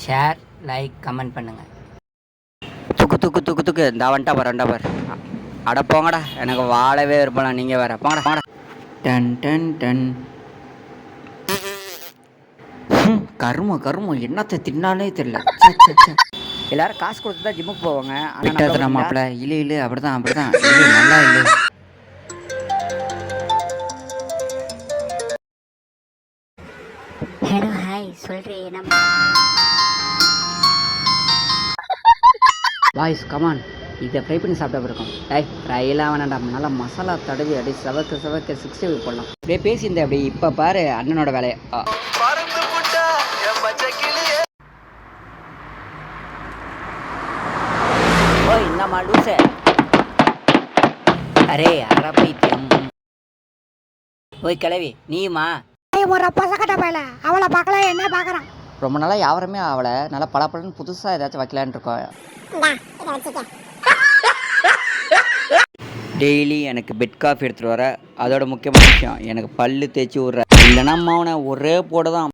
Share, like, comment பண்ணுங்கள். துக்கு துக்கு துக்கு துக்கு இந்த வந்துட்டா பார். அட போங்கடா, எனக்கு வாழவே விருப்பம். நீங்கள் வேற போங்கடா போங்கடா. Done done done. கருமம் என்னத்தை தின்னாலே தெரியல. எல்லாரும் காசு கொடுத்து தான் ஜிம்முக்கு போவாங்க. ஆனால் நம்மள இல்லை அப்படிதான் இல்லை நல்லா இல்லை. ஹலோ ஹாய் சொல்கிறேன் நம்ம வாய்ஸ் கமான். இதை ஃப்ரை பண்ணி சாப்பிட்டா இருக்கும். ஃப்ரைலாம் வேணாண்டா, நல்லா மசாலா தடவி அப்படியே செவக்க 60 போடலாம். அப்படியே பேசியிருந்தேன் அப்படி. இப்போ பாரு அண்ணனோட வேலையை. ஓய் என்னம்மா லூசே. அரே அரப்பைத்தியம். ஓய் கிளவி நீயுமா? ஒரு அப்பா சக்கட்ட பையல அவளை பார்க்கலாம், என்ன பார்க்குறான். ரொம்ப நாளாக யாருமே அவளை நல்லா பழப்பழன்னு புதுசாக ஏதாச்சும் வைக்கலான்னு இருக்கோம். டெய்லி எனக்கு பெட் காஃபி எடுத்துகிட்டு வர. அதோட முக்கியமான விஷயம் எனக்கு பல்லு தேய்ச்சி விட்ற. இல்லைன்னா அவனை ஒரே போட தான்